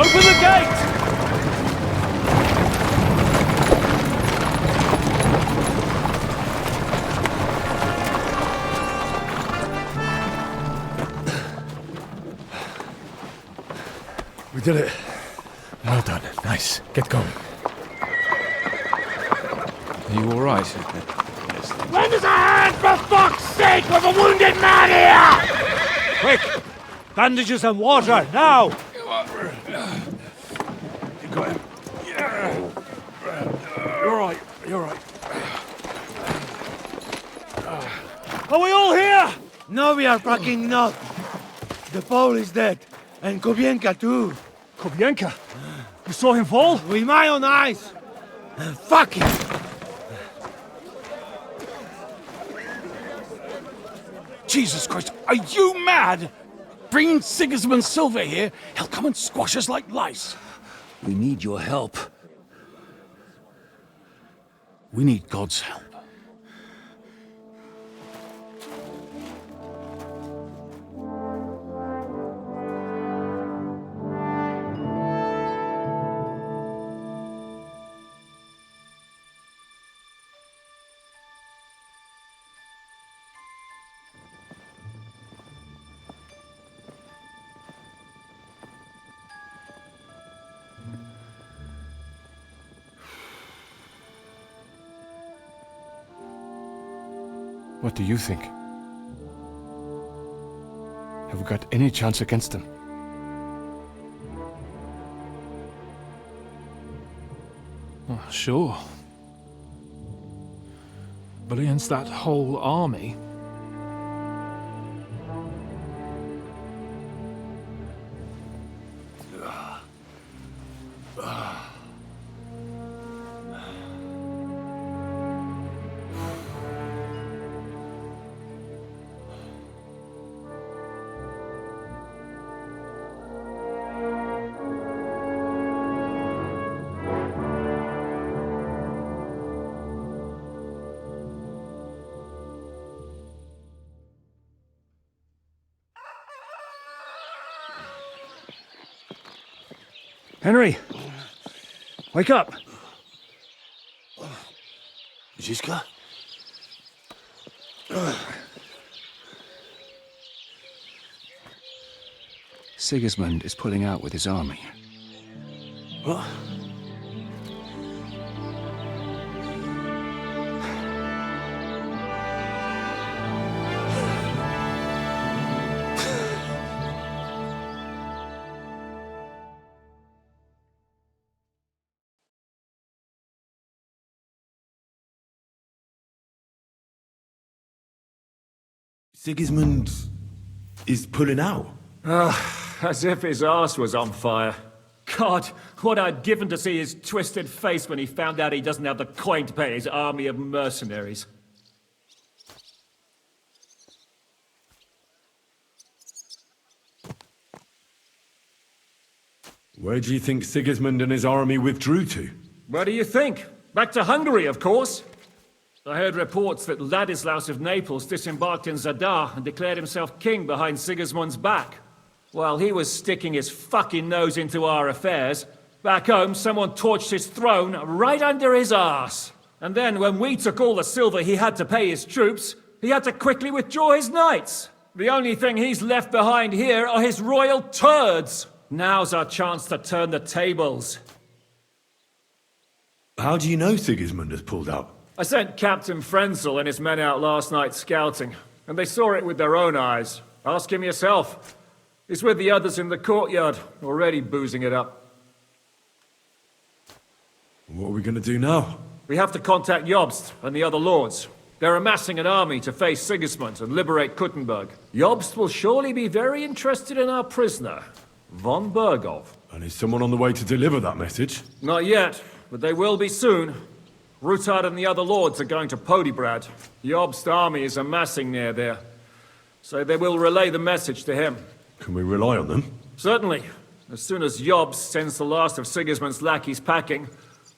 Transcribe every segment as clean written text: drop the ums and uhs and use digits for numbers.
Open the gate! We did it. Well done. Nice. Get going. Are you alright? Lend us a hand, for fuck's sake! With a wounded man here! Quick! Bandages and water, now! You got him. You're right. You're right. Are we all here? No, we are fucking not. The Pole is dead. And Kobienka too. Kobienka? You saw him fall? With my own eyes. Fuck him. Jesus Christ, are you mad? Bringing Sigismund Silver here, he'll come and squash us like lice. We need your help. We need God's help. What do you think? Have we got any chance against them? Oh, sure. But against that whole army... Henry! Wake up! Ziska? Sigismund is pulling out with his army. What? Sigismund is pulling out. As if his arse was on fire. God, what I'd given to see his twisted face when he found out he doesn't have the coin to pay his army of mercenaries. Where do you think Sigismund and his army withdrew to? Where do you think? Back to Hungary, of course. I heard reports that Ladislaus of Naples disembarked in Zadar and declared himself king behind Sigismund's back. While he was sticking his fucking nose into our affairs, back home someone torched his throne right under his arse. And then when we took all the silver he had to pay his troops, he had to quickly withdraw his knights. The only thing he's left behind here are his royal turds. Now's our chance to turn the tables. How do you know Sigismund has pulled out? I sent Captain Frenzel and his men out last night scouting, and they saw it with their own eyes. Ask him yourself. He's with the others in the courtyard, already boozing it up. What are we going to do now? We have to contact Jobst and the other lords. They're amassing an army to face Sigismund and liberate Kuttenberg. Jobst will surely be very interested in our prisoner, von Bergov. And is someone on the way to deliver that message? Not yet, but they will be soon. Rutard and the other lords are going to Podebrad. Jobst's army is amassing near there, so they will relay the message to him. Can we rely on them? Certainly. As soon as Jobst sends the last of Sigismund's lackeys packing,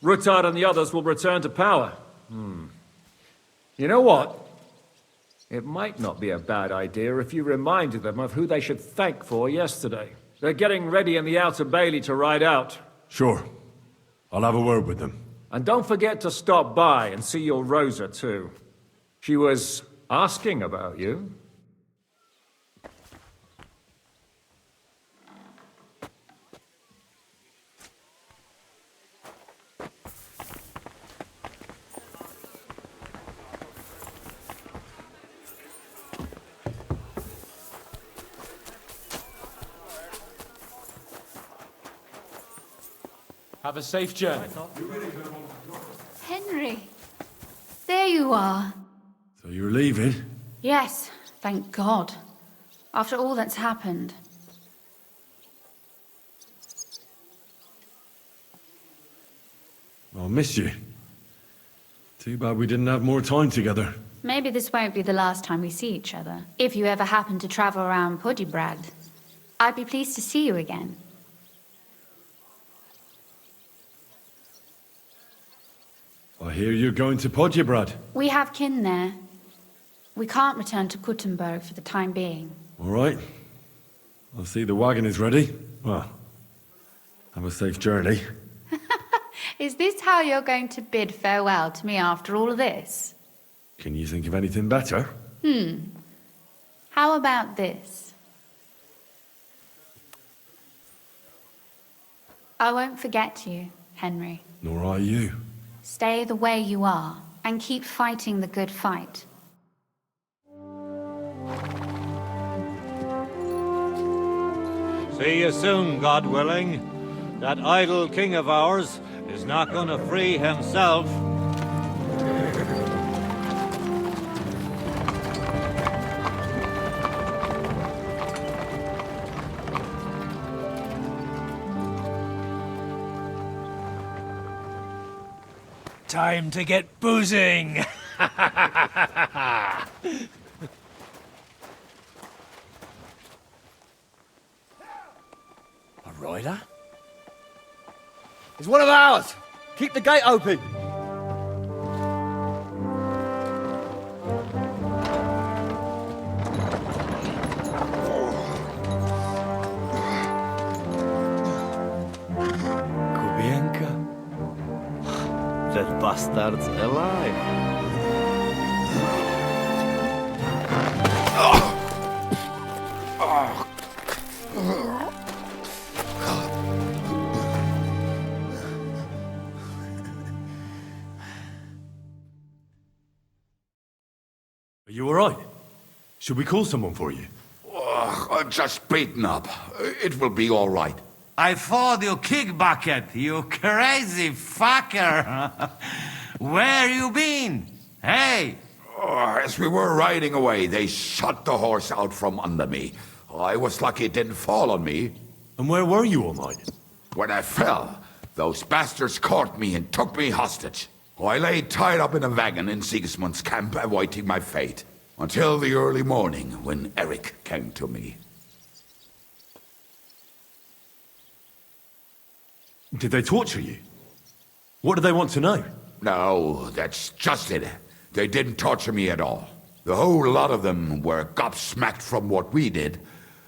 Rutard and the others will return to power. You know what? It might not be a bad idea if you reminded them of who they should thank for yesterday. They're getting ready in the outer bailey to ride out. Sure. I'll have a word with them. And don't forget to stop by and see your Rosa, too. She was asking about you. Have a safe journey. Henry, there you are. So you're leaving? Yes, thank God. After all that's happened. I'll miss you. Too bad we didn't have more time together. Maybe this won't be the last time we see each other. If you ever happen to travel around Podjebrad, I'd be pleased to see you again. I hear you're going to Podjebrad. We have kin there. We can't return to Kuttenberg for the time being. All right. I'll see the wagon is ready. Well, have a safe journey. Is this how you're going to bid farewell to me after all of this? Can you think of anything better? How about this? I won't forget you, Henry. Nor are you. Stay the way you are, and keep fighting the good fight. See you soon, God willing. That idle king of ours is not going to free himself. Time to get boozing! A rider? It's one of ours! Keep the gate open! Kubienka? That bastard's alive. Are you all right? Should we call someone for you? I'm just beaten up. It will be all right. I thought you kick bucket, you crazy fucker. Where you been? Hey! As we were riding away, they shot the horse out from under me. I was lucky it didn't fall on me. And where were you all night? When I fell, those bastards caught me and took me hostage. I lay tied up in a wagon in Sigismund's camp, awaiting my fate. Until the early morning, when Eric came to me. Did they torture you? What do they want to know? No, that's just it. They didn't torture me at all. The whole lot of them were gobsmacked from what we did.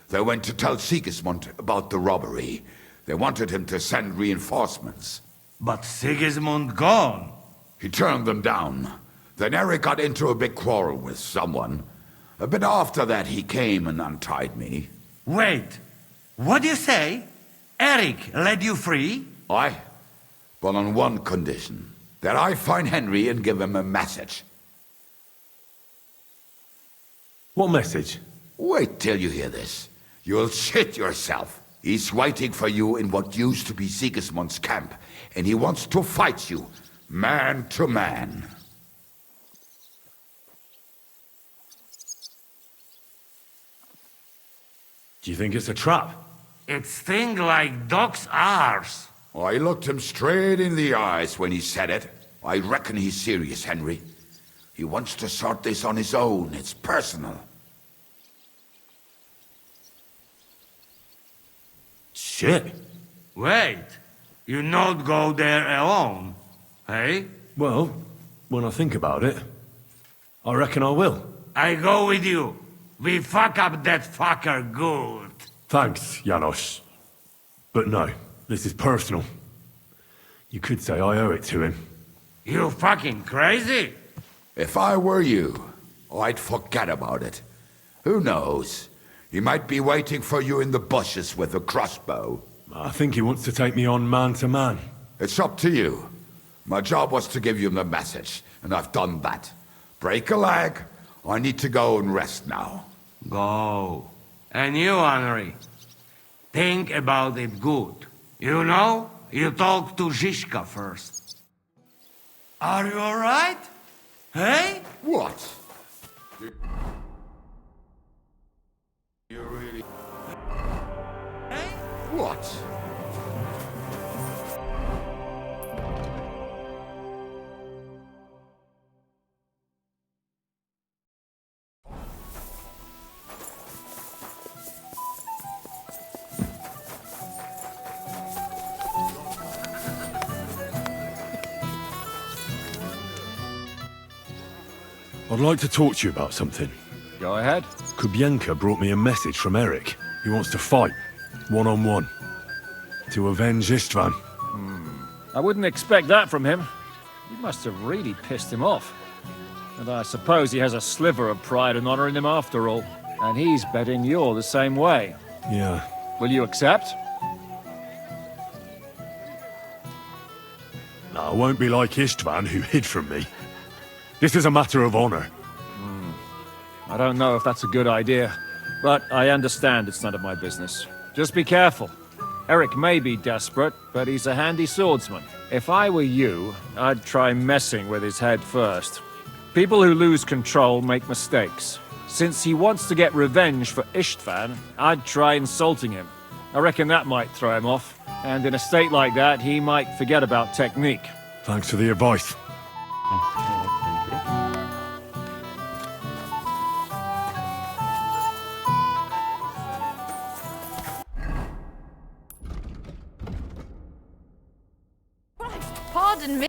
They went to tell Sigismund about the robbery. They wanted him to send reinforcements. But Sigismund gone. He turned them down. Then Eric got into a big quarrel with someone. A bit after that, he came and untied me. Wait, what do you say? Eric led you free? Aye, but on one condition. That I find Henry and give him a message. What message? Wait till you hear this. You'll shit yourself. He's waiting for you in what used to be Sigismund's camp, and he wants to fight you, man to man. Do you think it's a trap? It's thing like dog's arse. I looked him straight in the eyes when he said it. I reckon he's serious, Henry. He wants to sort this on his own. It's personal. Shit. Wait, you not go there alone, hey? Well, when I think about it, I reckon I will. I go with you. We fuck up that fucker good. Thanks, Janos. But no, this is personal. You could say I owe it to him. You fucking crazy? If I were you, I'd forget about it. Who knows? He might be waiting for you in the bushes with a crossbow. I think he wants to take me on man to man. It's up to you. My job was to give you the message, and I've done that. Break a leg. I need to go and rest now. Go. And you, Henry, think about it good. You know, you talk to Zizka first. Are you alright? Hey? What? You really... Hey? What? I'd like to talk to you about something. Go ahead. Kubienka brought me a message from Eric. He wants to fight, one-on-one, to avenge Istvan. I wouldn't expect that from him. You must have really pissed him off. And I suppose he has a sliver of pride and honor in him after all. And he's betting you're the same way. Yeah. Will you accept? No, I won't be like Istvan, who hid from me. This is a matter of honor. I don't know if that's a good idea, but I understand it's none of my business. Just be careful. Eric may be desperate, but he's a handy swordsman. If I were you, I'd try messing with his head first. People who lose control make mistakes. Since he wants to get revenge for Istvan, I'd try insulting him. I reckon that might throw him off, and in a state like that, he might forget about technique. Thanks for the advice. Pardon me.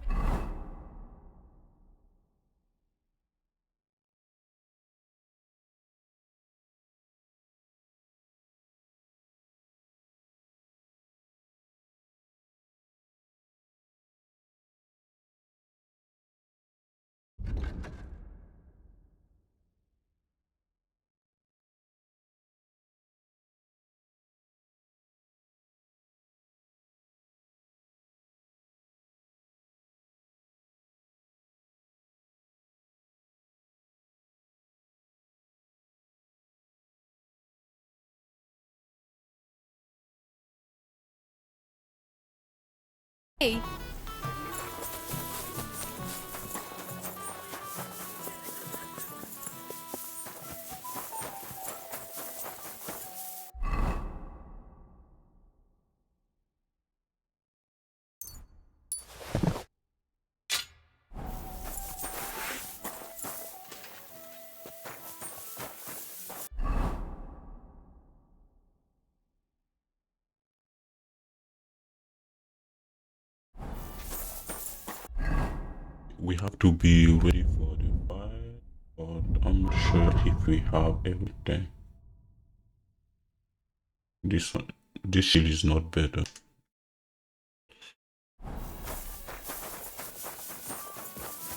Hey. We have to be ready for the fight, but I'm not sure if we have everything. This shield is not better.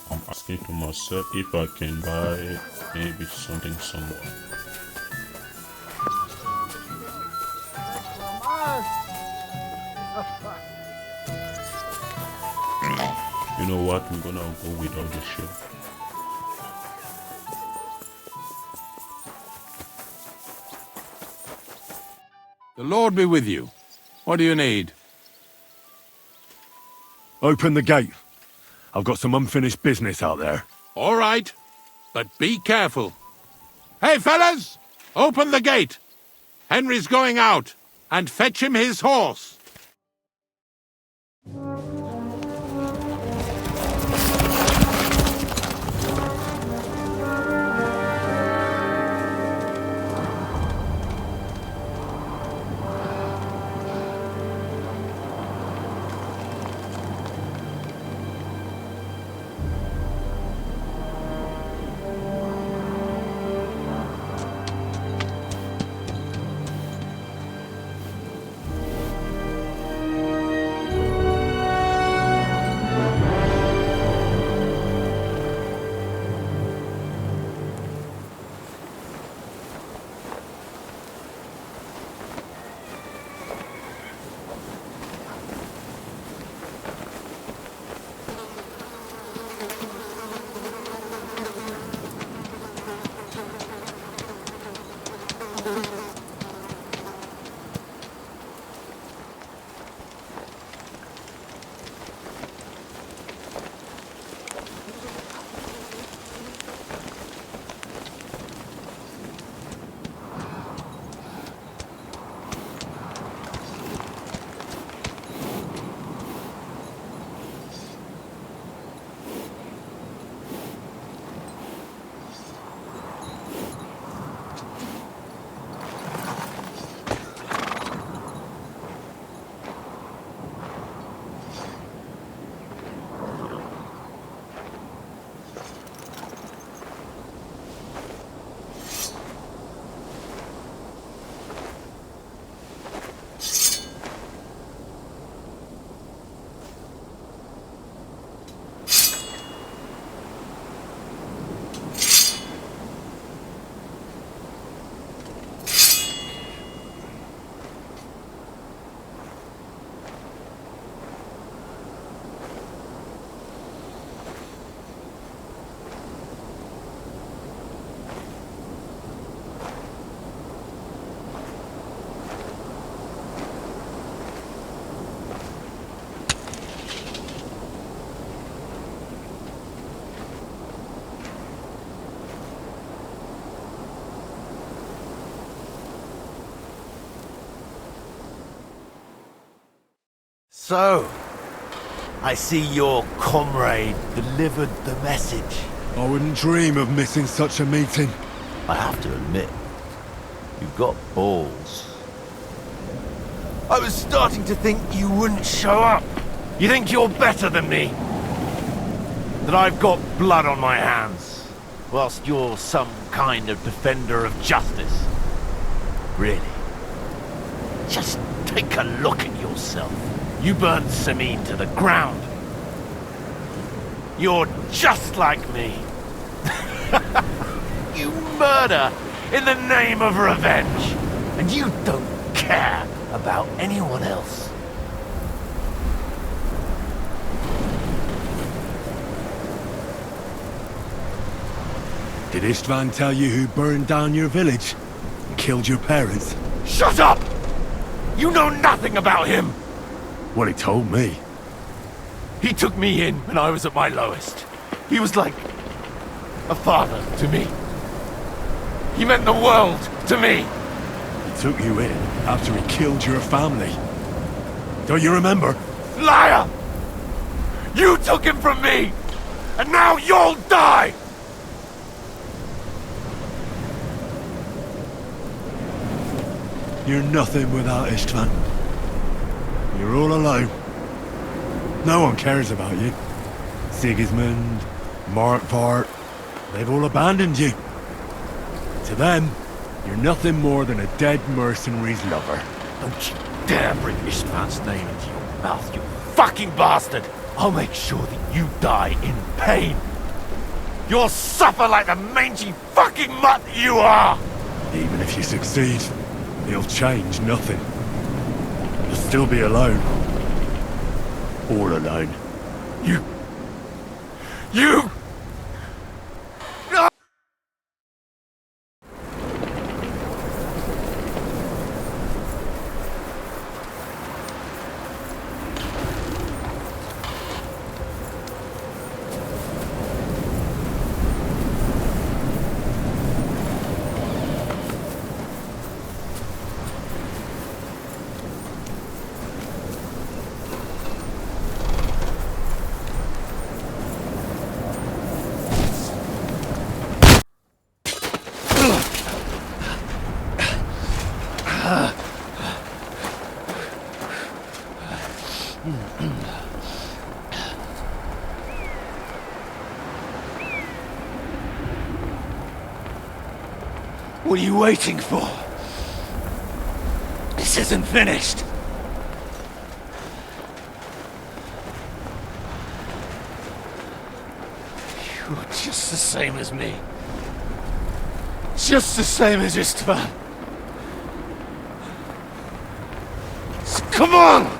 I'm asking to myself if I can buy maybe something somewhere. You know what? We're gonna go without the shield. The Lord be with you. What do you need? Open the gate. I've got some unfinished business out there. All right, but be careful. Hey, fellas! Open the gate! Henry's going out, and fetch him his horse. So, I see your comrade delivered the message. I wouldn't dream of missing such a meeting. I have to admit, you've got balls. I was starting to think you wouldn't show up. You think you're better than me? That I've got blood on my hands, whilst you're some kind of defender of justice. Really? Just take a look at yourself. You burned Samin to the ground. You're just like me. You murder in the name of revenge. And you don't care about anyone else. Did Istvan tell you who burned down your village and killed your parents? Shut up! You know nothing about him! Well, he told me. He took me in when I was at my lowest. He was like a father to me. He meant the world to me. He took you in after he killed your family. Don't you remember? Liar! You took him from me! And now you'll die! You're nothing without Istvan. You're all alone. No one cares about you. Sigismund, Markvart, they've all abandoned you. To them, you're nothing more than a dead mercenary's lover. Don't you dare bring Istvan's name into your mouth, you fucking bastard! I'll make sure that you die in pain. You'll suffer like the mangy fucking mutt you are! Even if you succeed, it'll change nothing. You'll still be alone. All alone. You... What are you waiting for? This isn't finished. You're just the same as me. Just the same as Istvan. So come on!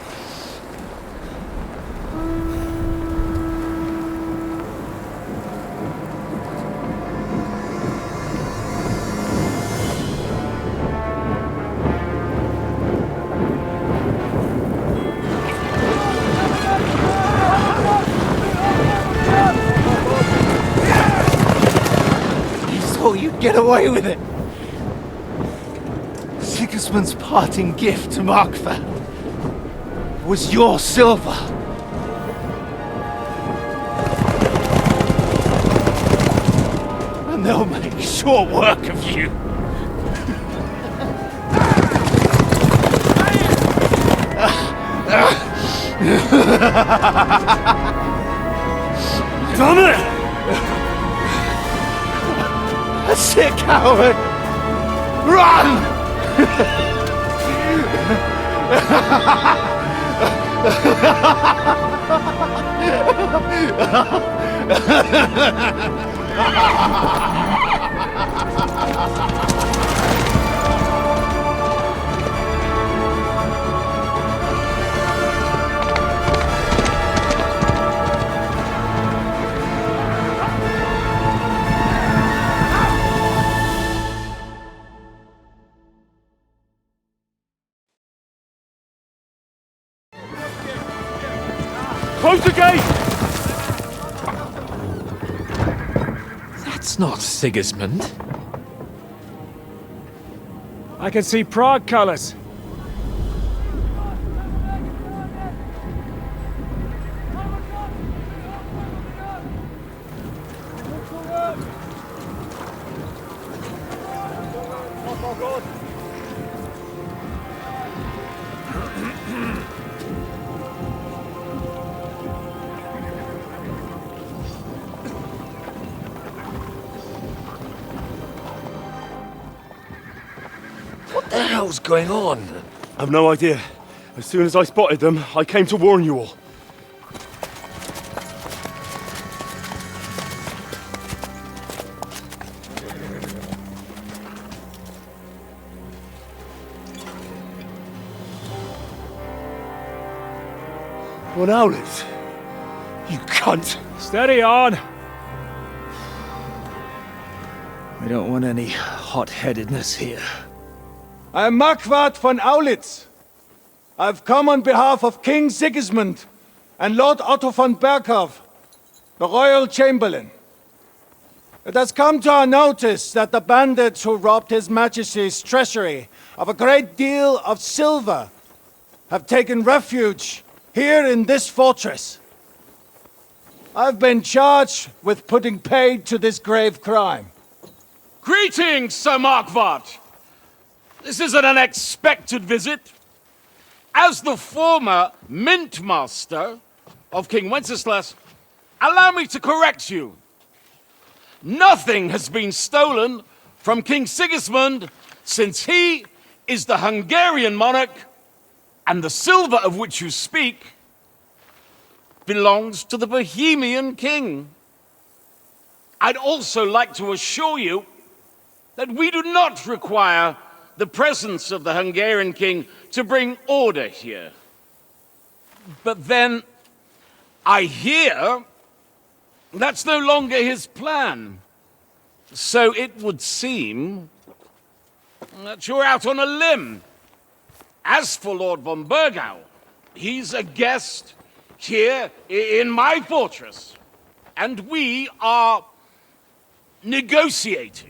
Get away with it! Sigismund's parting gift to Markvart was your silver. And they'll make short work of you. Damn it! That's it, coward! Run! Close the gate! That's not Sigismund. I can see Prague colors. What the hell's going on? I've no idea. As soon as I spotted them, I came to warn you all. What owlets? You cunt! Steady on! We don't want any hot-headedness here. I am Marquardt von Aulitz. I've come on behalf of King Sigismund and Lord Otto von Berghoff, the Royal Chamberlain. It has come to our notice that the bandits who robbed His Majesty's treasury of a great deal of silver have taken refuge here in this fortress. I've been charged with putting paid to this grave crime. Greetings, Sir Marquardt! This is an unexpected visit. As the former Mint Master of King Wenceslas, allow me to correct you. Nothing has been stolen from King Sigismund since he is the Hungarian monarch, and the silver of which you speak belongs to the Bohemian king. I'd also like to assure you that we do not require the presence of the Hungarian king to bring order here. But then, I hear that's no longer his plan. So it would seem that you're out on a limb. As for Lord von Bergau, he's a guest here in my fortress, and we are negotiating.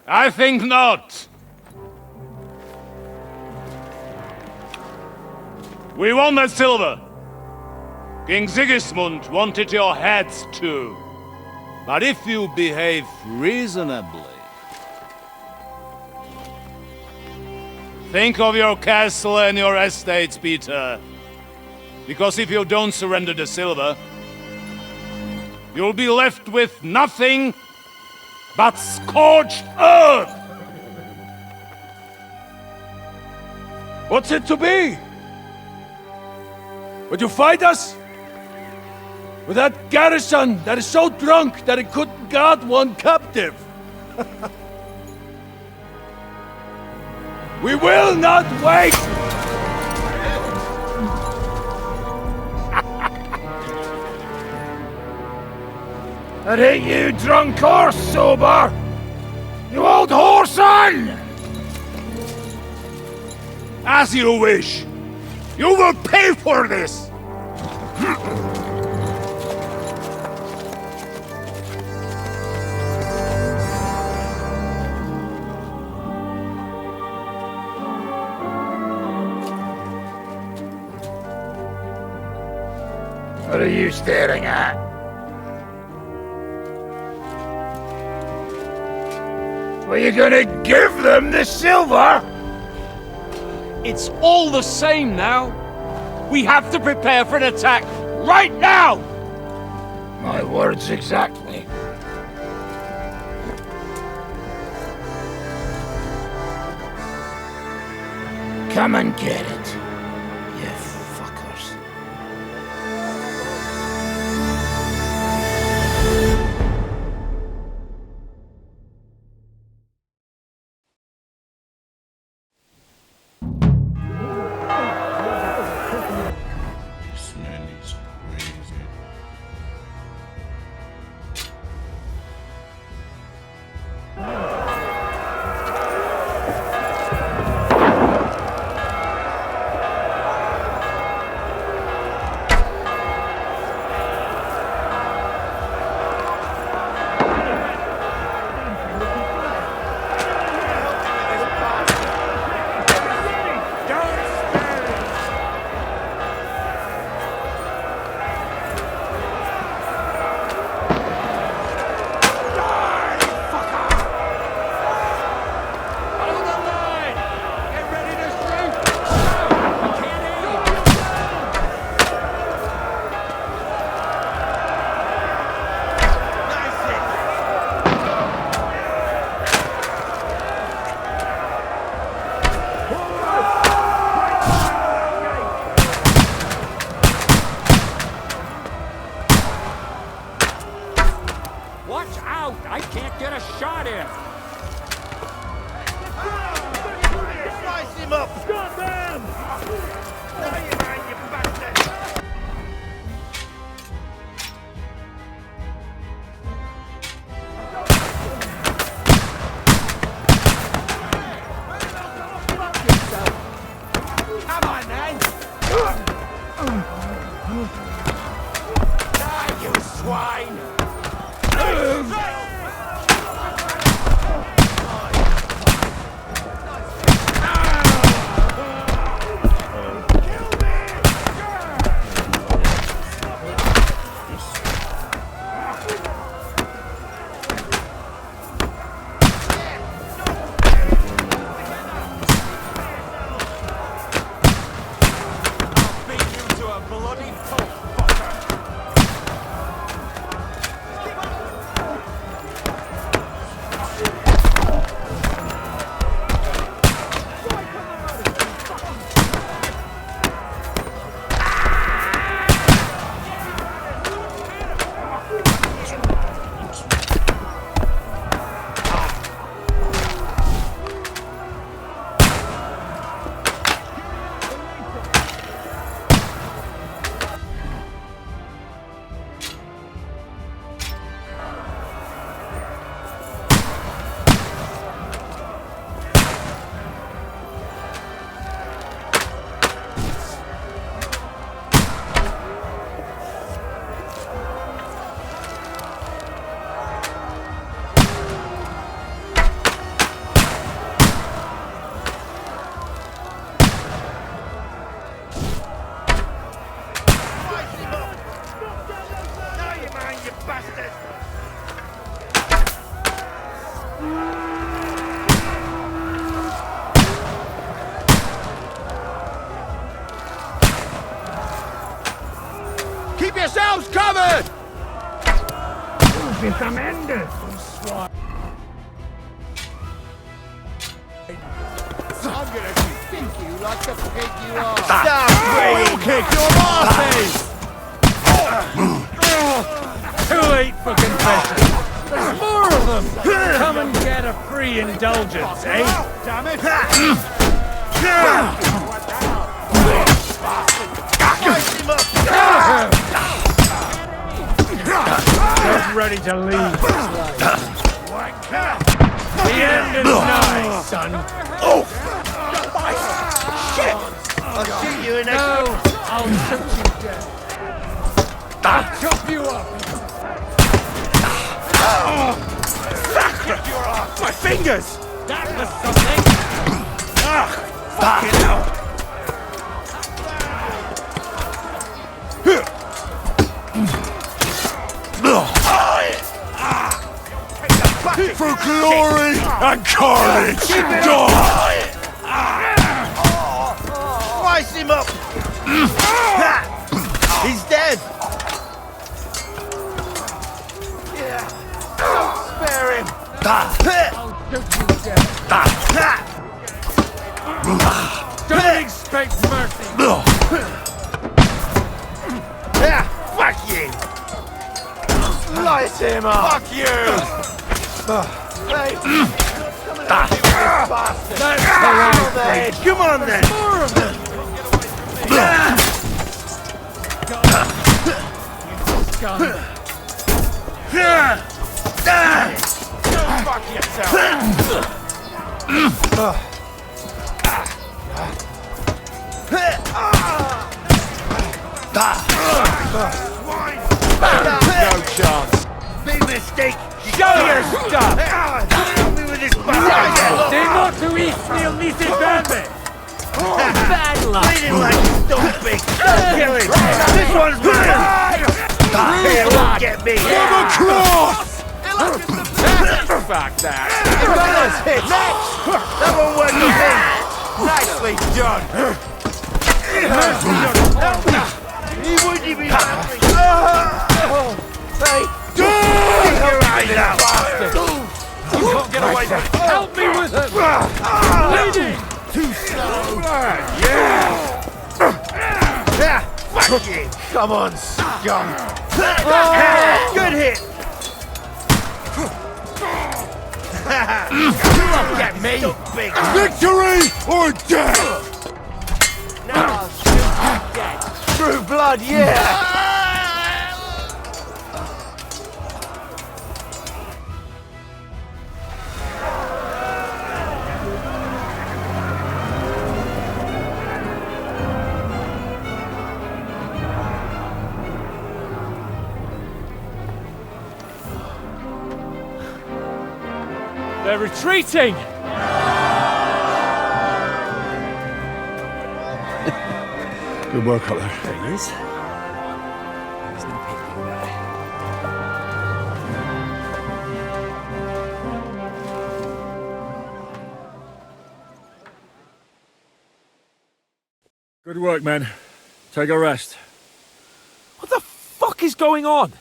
I think not. We want that silver. King Sigismund wanted your heads too. But if you behave reasonably... Think of your castle and your estates, Peter. Because if you don't surrender the silver, you'll be left with nothing but scorched earth! What's it to be? Would you fight us? With that garrison that is so drunk that it couldn't guard one captive? We will not wait! That ain't you, drunk or sober! You old whoreson! As you wish. You will pay for this! What are you staring at? Were you gonna give them the silver? It's all the same now. We have to prepare for an attack right now! My words exactly. Come and get it, you fuckers. This man is crazy. out! I can't get a shot in! Slice him up! Got them! Now you mind, you bastard! Come on, man! Die, you swine! Keep yourselves covered! Bis am Ende! I'm gonna stink you like the pig you are! Stop! We'll kick your asses! Too late for confession! There's more of them! Come and get a free indulgence, eh? Damn it! Get ready to leave. The end is nigh, son. Oh! Shit! I'll shoot you in the... No! I'll shoot you dead. I'll chop you up. My fingers! That was something. Fucking hell! For glory and carnage! Slice him up! He's dead! Spare him! I'll shoot you dead! Don't expect mercy! Fuck you! Slice him up! Fuck you! Hey! That's the right thing! Come on then! More of them! Go fuck yourself! No chance! Big mistake! Show your stuff! Help me with this bastard! They not to eat meal meat in Bambi! Bad luck! Bleeding like stupid! Kill him! This one's mine! Here, won't get me! Give a cross! Fuck that! Fellas, hit! That won't work with me! Nicely done! He wouldn't even happy! Hey! Keep your eyes out! You can't get away from it! Help me with him! Bleeding! Too slow! Yeah! Fuck you! Come on, scum! Good hit! won't get me! Victory or death! Now I'll shoot you dead. Through blood, yeah! They're retreating! Good work up there. There he is. There's no peeking there. Good work, men. Take a rest. What the fuck is going on?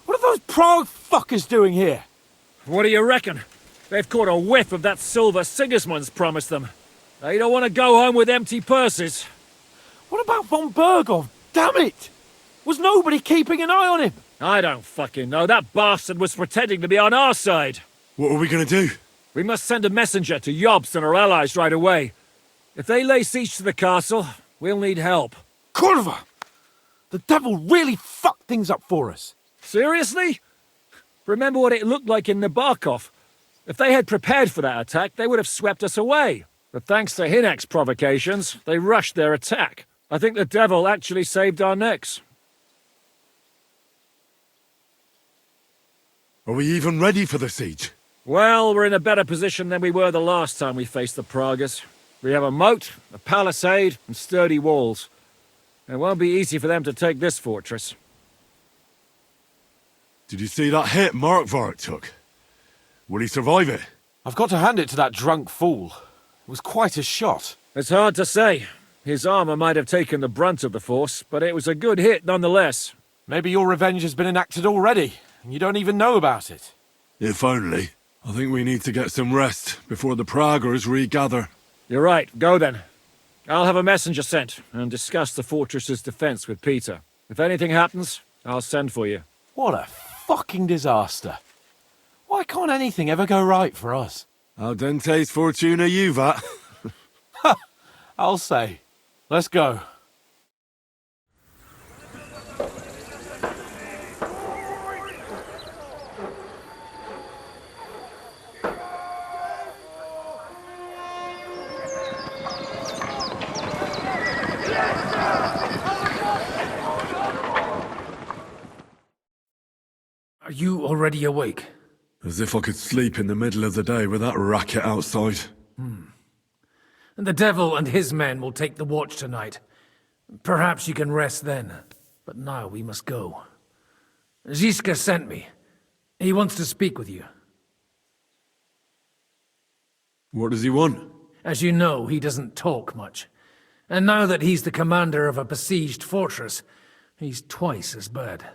What are those Prague fuckers doing here? What do you reckon? They've caught a whiff of that silver Sigismund's promised them. They don't want to go home with empty purses. What about von Bergov? Damn it! Was nobody keeping an eye on him? I don't fucking know. That bastard was pretending to be on our side. What are we gonna do? We must send a messenger to Jobst and our allies right away. If they lay siege to the castle, we'll need help. Kurva! The devil really fucked things up for us. Seriously? Remember what it looked like in Nabokov. If they had prepared for that attack, they would have swept us away. But thanks to Hinek's provocations, they rushed their attack. I think the devil actually saved our necks. Are we even ready for the siege? Well, we're in a better position than we were the last time we faced the Praguers. We have a moat, a palisade, and sturdy walls. It won't be easy for them to take this fortress. Did you see that hit Markvart took? Will he survive it? I've got to hand it to that drunk fool. It was quite a shot. It's hard to say. His armor might have taken the brunt of the force, but it was a good hit nonetheless. Maybe your revenge has been enacted already, and you don't even know about it. If only. I think we need to get some rest before the Praguers regather. You're right. Go then. I'll have a messenger sent and discuss the fortress's defense with Peter. If anything happens, I'll send for you. What a fucking disaster. Why can't anything ever go right for us? Al dente's fortuna juvat. Ha! I'll say. Let's go. Are you already awake? As if I could sleep in the middle of the day with that racket outside. And the devil and his men will take the watch tonight. Perhaps you can rest then. But now we must go. Ziska sent me. He wants to speak with you. What does he want? As you know, he doesn't talk much. And now that he's the commander of a besieged fortress, he's twice as bad.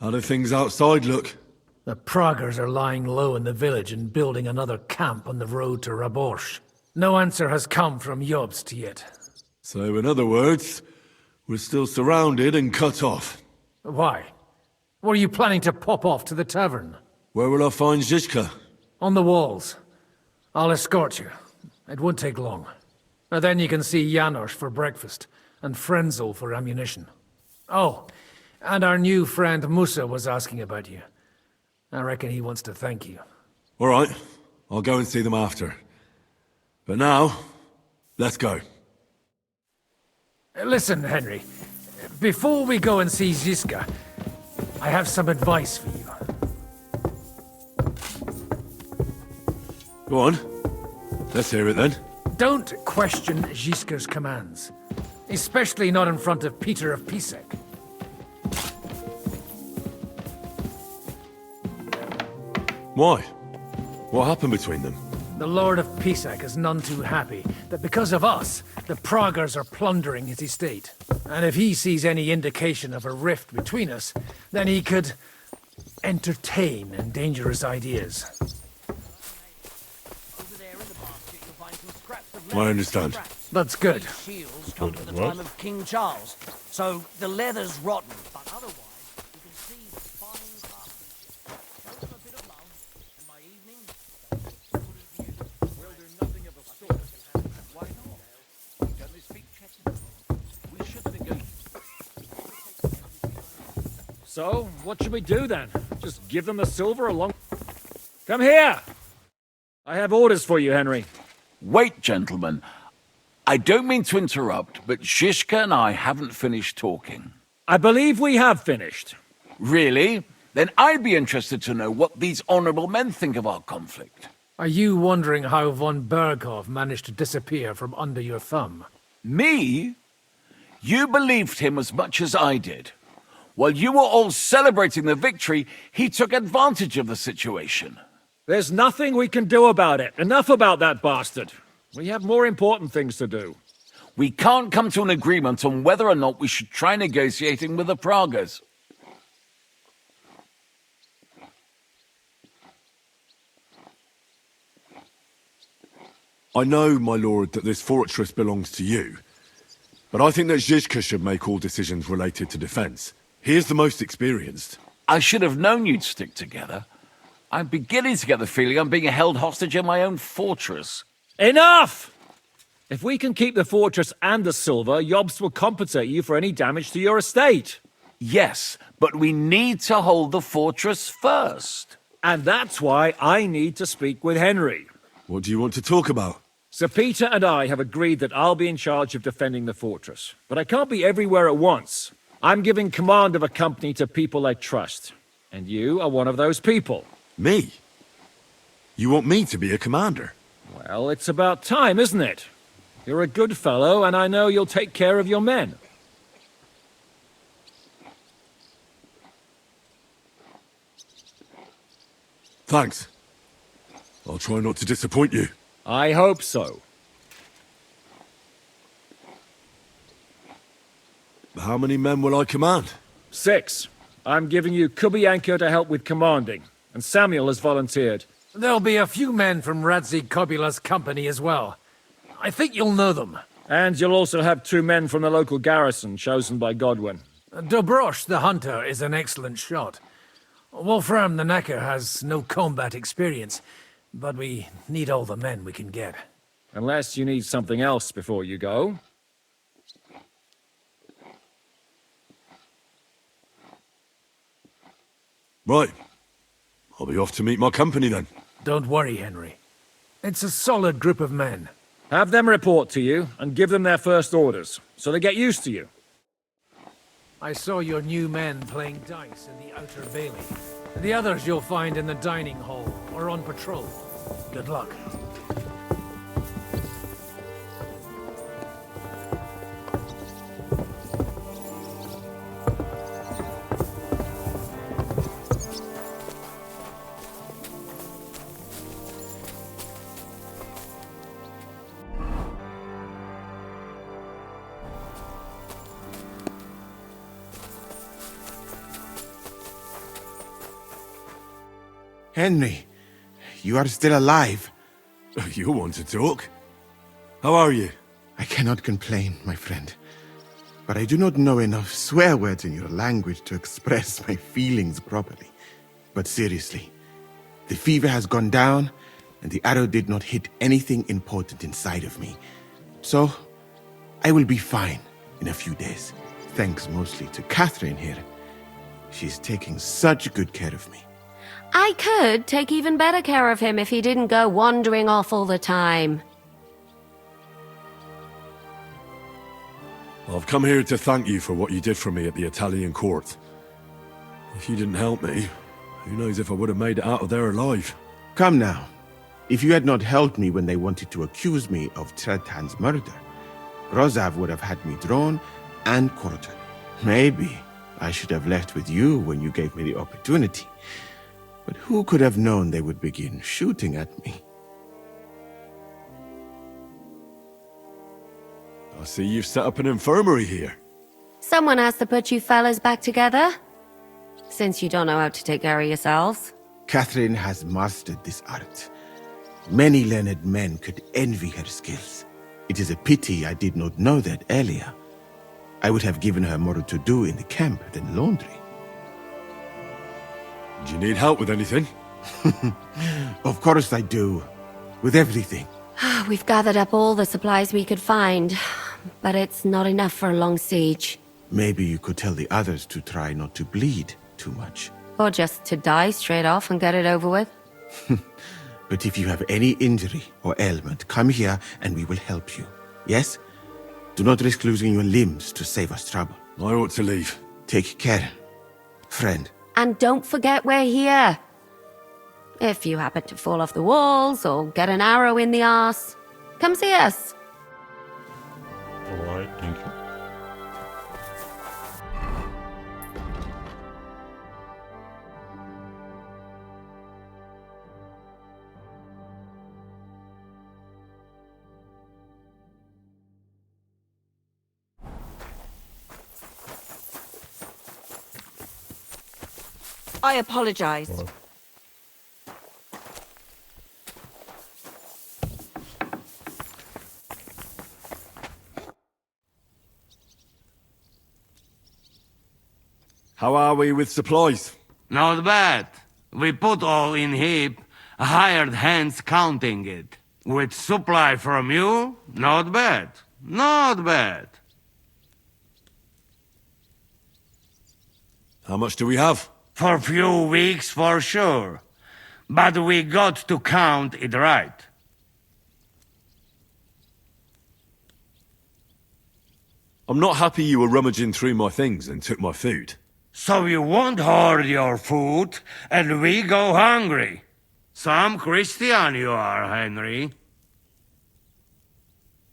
How do things outside look? The Praguers are lying low in the village and building another camp on the road to Raborsh. No answer has come from Jobst yet. So in other words, we're still surrounded and cut off. Why? Were you planning to pop off to the tavern? Where will I find Zizka? On the walls. I'll escort you. It won't take long. And then you can see Janos for breakfast, and Frenzel for ammunition. Oh, and our new friend Musa was asking about you. I reckon he wants to thank you. All right, I'll go and see them after. But now, let's go. Listen, Henry. Before we go and see Ziska, I have some advice for you. Go on. Let's hear it then. Don't question Ziska's commands. Especially not in front of Peter of Pisek. Why? What happened between them? The Lord of Pisek is none too happy that because of us, the Praguers are plundering his estate. And if he sees any indication of a rift between us, then he could entertain dangerous ideas. I understand. That's good. Shields come from the time of King Charles, so the leather's rotten, but otherwise you can see the fine craftsmanship. Show them a bit of love, and by So, what should we do then? Just give them the silver along... Come here! I have orders for you, Henry. Wait, gentlemen. I don't mean to interrupt, but Zizka and I haven't finished talking. I believe we have finished. Really? Then I'd be interested to know what these honorable men think of our conflict. Are you wondering how von Berghoff managed to disappear from under your thumb? Me? You believed him as much as I did. While you were all celebrating the victory, he took advantage of the situation. There's nothing we can do about it. Enough about that bastard. We have more important things to do. We can't come to an agreement on whether or not we should try negotiating with the Pragas. I know, my lord, that this fortress belongs to you. But I think that Zizka should make all decisions related to defense. He is the most experienced. I should have known you'd stick together. I'm beginning to get the feeling I'm being held hostage in my own fortress. Enough! If we can keep the fortress and the silver, Jobst will compensate you for any damage to your estate. Yes, but we need to hold the fortress first. And that's why I need to speak with Henry. What do you want to talk about? Sir Peter and I have agreed that I'll be in charge of defending the fortress. But I can't be everywhere at once. I'm giving command of a company to people I trust. And you are one of those people. Me? You want me to be a commander? Well, it's about time, isn't it? You're a good fellow, and I know you'll take care of your men. Thanks. I'll try not to disappoint you. I hope so. How many men will I command? 6. I'm giving you Kubianka to help with commanding, and Samuel has volunteered. There'll be a few men from Radzi Kobula's company as well. I think you'll know them. And you'll also have 2 men from the local garrison, chosen by Godwin. Dobrosh, the hunter, is an excellent shot. Wolfram the Knacker has no combat experience, but we need all the men we can get. Unless you need something else before you go. Right. I'll be off to meet my company then. Don't worry, Henry. It's a solid group of men. Have them report to you, and give them their first orders, so they get used to you. I saw your new men playing dice in the outer bailey. The others you'll find in the dining hall, or on patrol. Good luck. Henry, you are still alive. You want to talk? How are you? I cannot complain, my friend. But I do not know enough swear words in your language to express my feelings properly. But seriously, the fever has gone down, and the arrow did not hit anything important inside of me. So, I will be fine in a few days. Thanks mostly to Catherine here. She's taking such good care of me. I could take even better care of him if he didn't go wandering off all the time. I've come here to thank you for what you did for me at the Italian court. If you didn't help me, who knows if I would have made it out of there alive. Come now. If you had not helped me when they wanted to accuse me of Tretan's murder, Rozav would have had me drawn and quartered. Maybe I should have left with you when you gave me the opportunity. But who could have known they would begin shooting at me? I see you've set up an infirmary here. Someone has to put you fellas back together. Since you don't know how to take care of yourselves. Catherine has mastered this art. Many learned men could envy her skills. It is a pity I did not know that earlier. I would have given her more to do in the camp than laundry. Do you need help with anything? Of course I do. With everything. We've gathered up all the supplies we could find, but it's not enough for a long siege. Maybe you could tell the others to try not to bleed too much. Or just to die straight off and get it over with. But if you have any injury or ailment, come here and we will help you. Yes? Do not risk losing your limbs to save us trouble. I ought to leave. Take care, friend. And don't forget we're here. If you happen to fall off the walls or get an arrow in the arse, come see us. Alright, thank you. I apologize. How are we with supplies? Not bad. We put all in heap, hired hands counting it. With supply from you, not bad. Not bad. How much do we have? For few weeks, for sure. But we got to count it right. I'm not happy you were rummaging through my things and took my food. So you won't hoard your food, and we go hungry. Some Christian you are, Henry.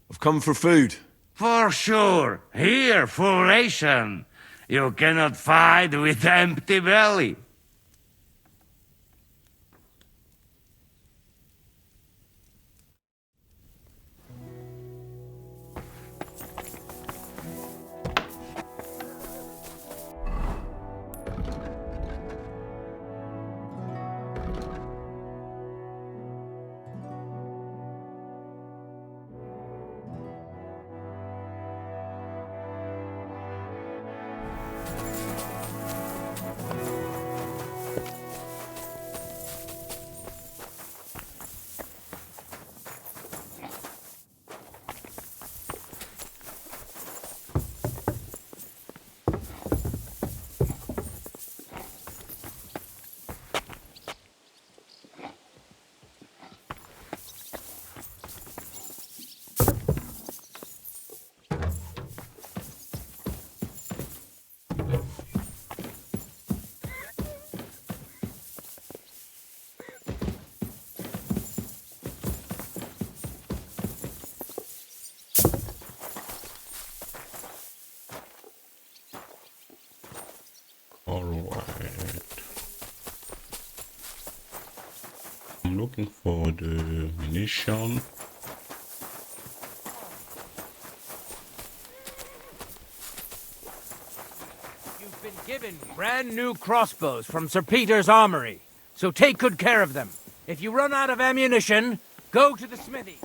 I've come for food. For sure. Here, full ration. You cannot fight with empty belly. Alright. I'm looking for the munition. You've been given brand new crossbows from Sir Peter's armory, so take good care of them. If you run out of ammunition, go to the smithy.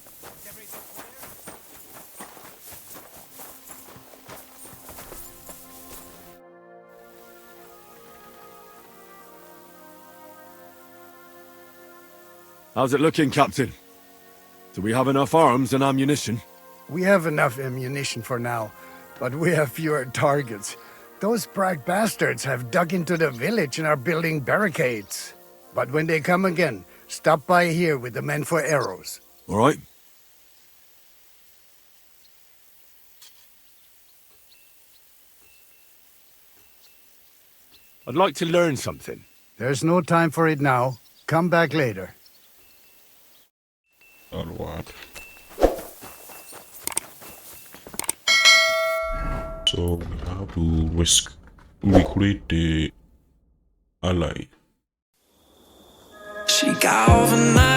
How's it looking, Captain? Do we have enough arms and ammunition? We have enough ammunition for now, but we have fewer targets. Those Bragg bastards have dug into the village and are building barricades. But when they come again, stop by here with the men for arrows. All right. I'd like to learn something. There's no time for it now. Come back later. Alright. So we have to recruit the ally. She got overnight.